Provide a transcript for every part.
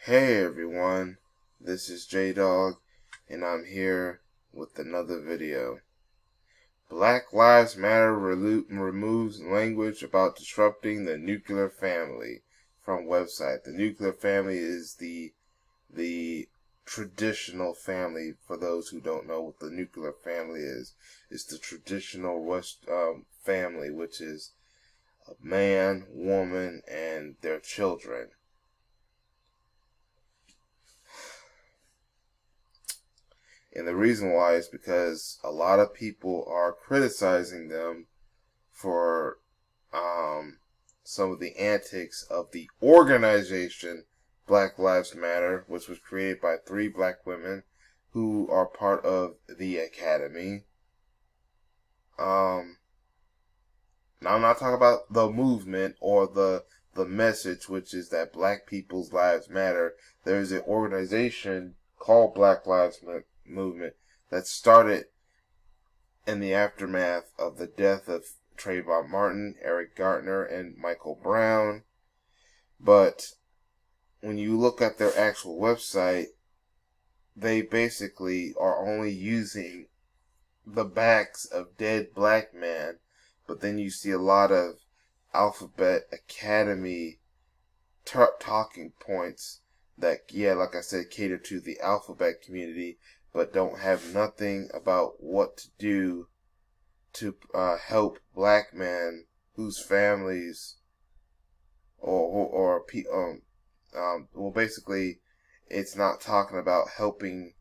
Hey everyone, this is J-Dog, and I'm here with another video. Black Lives Matter removes language about disrupting the nuclear family from website. The nuclear family is the traditional family. For those who don't know what the nuclear family is, it's the traditional West family, which is a man, woman, and their children. And the reason why is because a lot of people are criticizing them for some of the antics of the organization Black Lives Matter, which was created by 3 black women who are part of the Academy. Now I'm not talking about the movement or the message, which is that black people's lives matter. There's an organization called Black Lives Movement that started in the aftermath of the death of Trayvon Martin, Eric Garner, and Michael Brown. But when you look at their actual website, they basically are only using the backs of dead black men. But then you see a lot of Alphabet Academy talking points that, yeah, like I said, cater to the alphabet community, but don't have nothing about what to do to help black men whose families well, basically, it's not talking about helping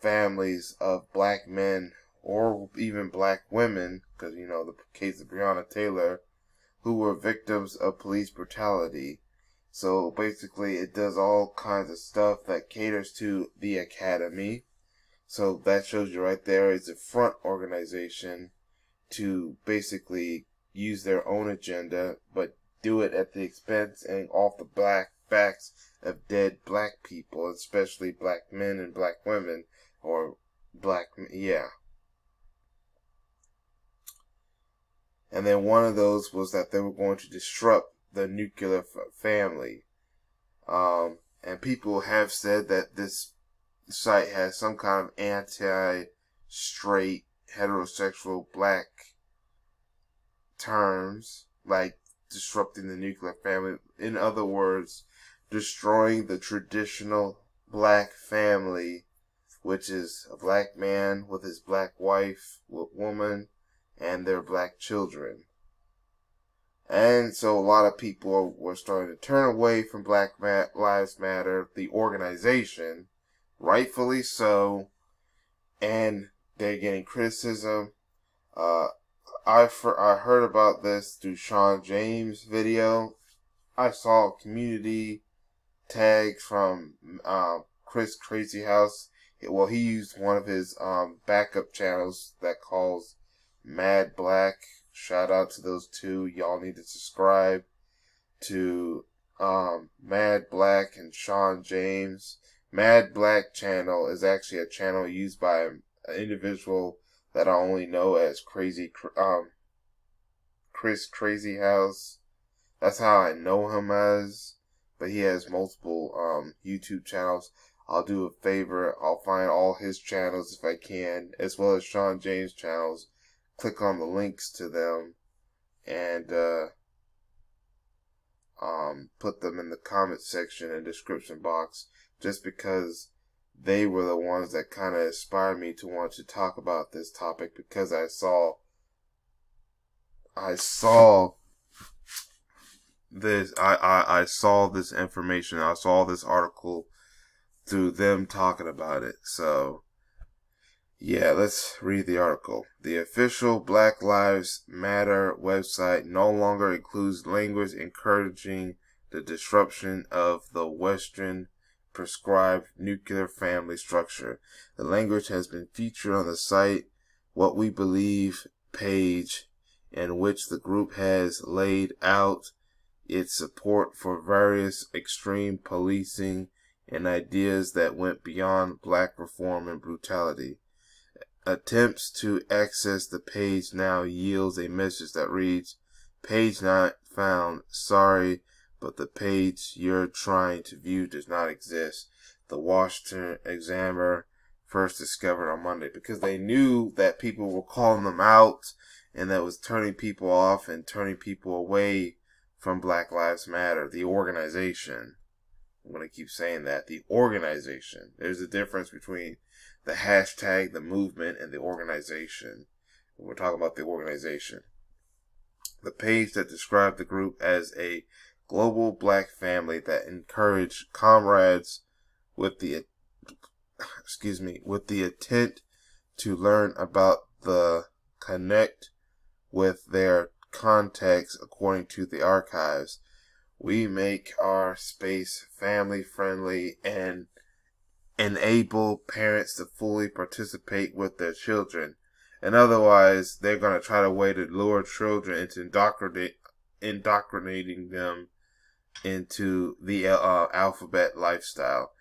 families of black men or even black women, because, you know, the case of Breonna Taylor, who were victims of police brutality. So basically, it does all kinds of stuff that caters to the Academy. So that shows you right there, it's a front organization to basically use their own agenda, but do it at the expense and off the backs of dead black people, especially black men and black women, or yeah. And then one of those was that they were going to disrupt the nuclear family. And people have said that this site has some kind of anti-straight, heterosexual, black terms, like disrupting the nuclear family. In other words, destroying the traditional black family, which is a black man with his black wife, woman, and their black children. And so a lot of people were starting to turn away from Black Lives Matter, the organization, rightfully so, and they're getting criticism. I heard about this through Sean James' video. I saw community tags from Chris Crazy House. Well, he used one of his backup channels that calls Mad Black. Shout out to those two. Y'all need to subscribe to Mad Black and Sean James. Mad Black channel is actually a channel used by an individual that I only know as Chris Crazy House. That's how I know him as. But he has multiple YouTube channels. I'll do a favor. I'll find all his channels if I can, as well as Sean James' channels. Click on the links to them and put them in the comment section and description box, just because they were the ones that kind of inspired me to want to talk about this topic, because I saw this I saw this information, I saw this article through them talking about it. So yeah, let's read the article. The official Black Lives Matter website no longer includes language encouraging the disruption of the Western prescribed nuclear family structure. The language has been featured on the site What We Believe page, in which the group has laid out its support for various extreme policing and ideas that went beyond black reform and brutality. Attempts to access the page now yields a message that reads, "Page not found. Sorry, but the page you're trying to view does not exist. The Washington Examiner first discovered on Monday, because they knew that people were calling them out, and that was turning people off and turning people away from Black Lives Matter, the organization. I'm going to keep saying that, the organization. There's a difference between the hashtag, the movement, and the organization. We're talking about the organization. The page that described the group as a global black family that encouraged comrades with the intent to learn about the connect with their context. According to the archives, we make our space family friendly and enable parents to fully participate with their children. And otherwise, they're going to try to way to lure children into indoctrinating them into the alphabet lifestyle.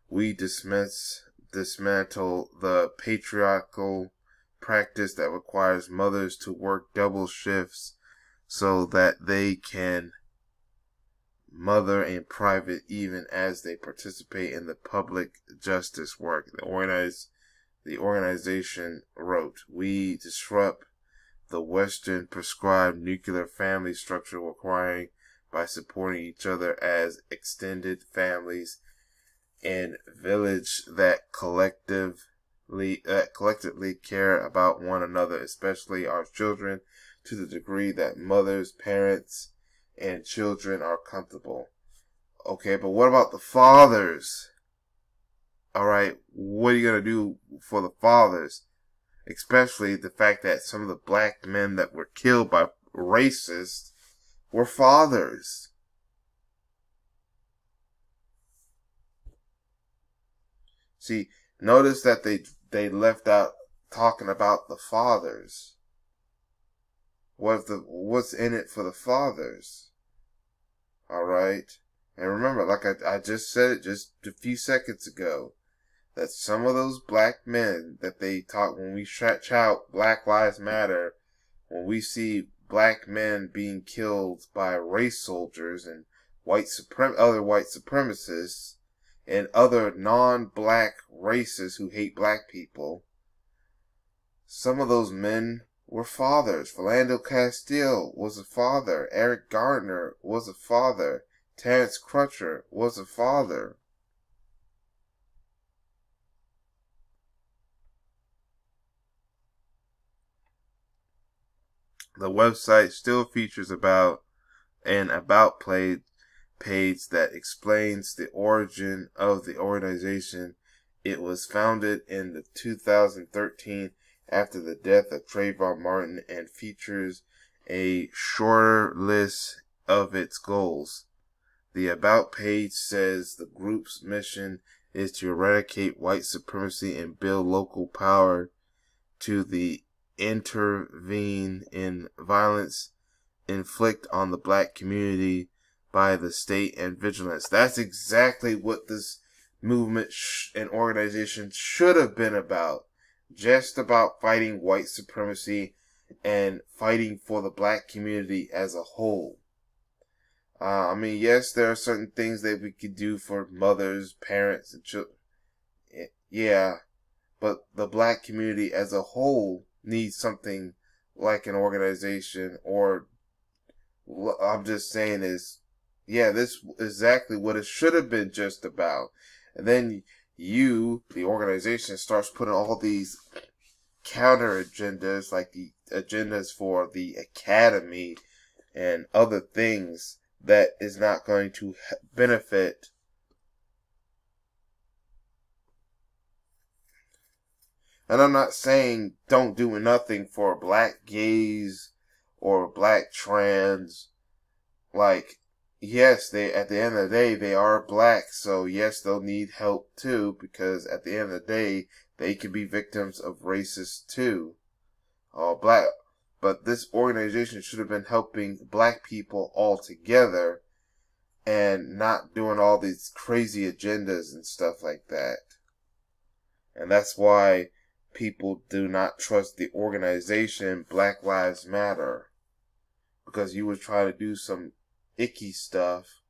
We dismantle the patriarchal practice that requires mothers to work double shifts so that they can mother in private even as they participate in the public justice work. The organization wrote, we disrupt the Western prescribed nuclear family structure requiring by supporting each other as extended families and village that collectively care about one another, especially our children, to the degree that mothers, parents, and children are comfortable. Okay, but what about the fathers? Alright, what are you going to do for the fathers? Especially the fact that some of the black men that were killed by racists were fathers. See, notice that they left out talking about the fathers. What's in it for the fathers? Alright? And remember, like I just said it just a few seconds ago, that some of those black men that they talk, when we shout Black Lives Matter, when we see black men being killed by race soldiers and other white supremacists and other non-black racists who hate black people, some of those men were fathers. Philando Castile was a father. Eric Gardner was a father. Terrence Crutcher was a father. The website still features an about page that explains the origin of the organization. It was founded in 2013 after the death of Trayvon Martin and features a shorter list of its goals. The about page says the group's mission is to eradicate white supremacy and build local power to intervene in violence inflicted on the black community by the state and vigilance. That's exactly what this movement and organization should have been about. Just about fighting white supremacy and fighting for the black community as a whole. I mean, yes, there are certain things that we could do for mothers, parents, and children. Yeah, but the black community as a whole needs something like an organization, or I'm just saying is, yeah, this is exactly what it should have been just about. And then the organization, starts putting all these counter agendas, like the agendas for the academy and other things that is not going to benefit And I'm not saying don't do nothing for black gays or black trans. Like, yes, at the end of the day, they are black. So yes, they'll need help too, because at the end of the day, they could be victims of racists too. But this organization should have been helping black people all together and not doing all these crazy agendas and stuff like that. And that's why people do not trust the organization Black Lives Matter. Because you would try to do some icky stuff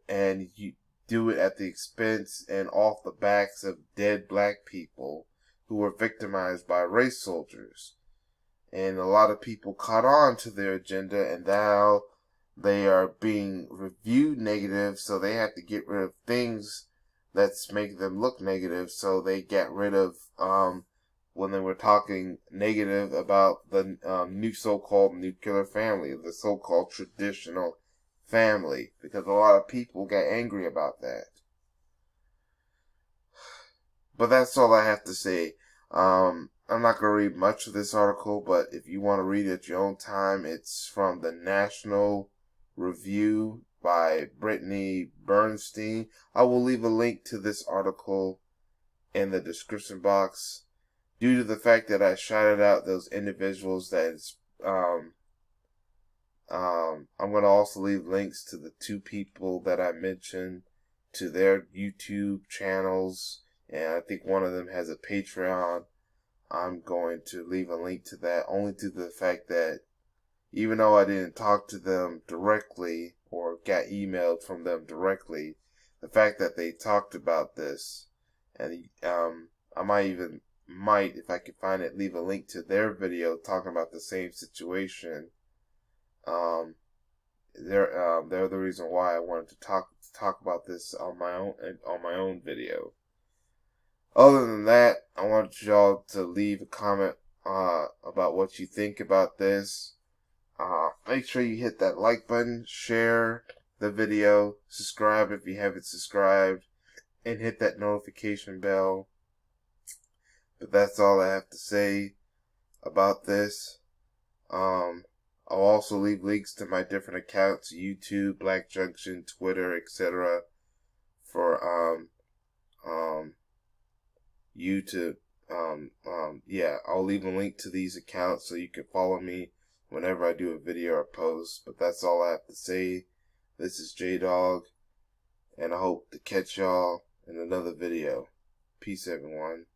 and you do it at the expense and off the backs of dead black people who were victimized by race soldiers. And a lot of people caught on to their agenda, and now they are being reviewed negative, so they have to get rid of things that's making them look negative. So they got rid of, when they were talking negative about the new so-called nuclear family, the so-called traditional family, because a lot of people got angry about that. But that's all I have to say. I'm not going to read much of this article, but if you want to read it at your own time, it's from the National Review by Brittany Bernstein. I will leave a link to this article in the description box. Due to the fact that I shouted out those individuals that I'm going to also leave links to the two people that I mentioned, to their YouTube channels, and I think one of them has a Patreon. I'm going to leave a link to that, only to the fact that even though I didn't talk to them directly or got emailed from them directly, the fact that they talked about this, and I might, if I can find it, leave a link to their video talking about the same situation. They're the reason why I wanted to talk about this on my own video. Other than that, I want y'all to leave a comment about what you think about this. Make sure you hit that like button, share the video, subscribe if you haven't subscribed, and hit that notification bell. But that's all I have to say about this. I'll also leave links to my different accounts, YouTube, Black Junction, Twitter, etc. for you to I'll leave a link to these accounts so you can follow me whenever I do a video or post. But that's all I have to say. This is J-Dog, and I hope to catch y'all in another video. Peace, everyone.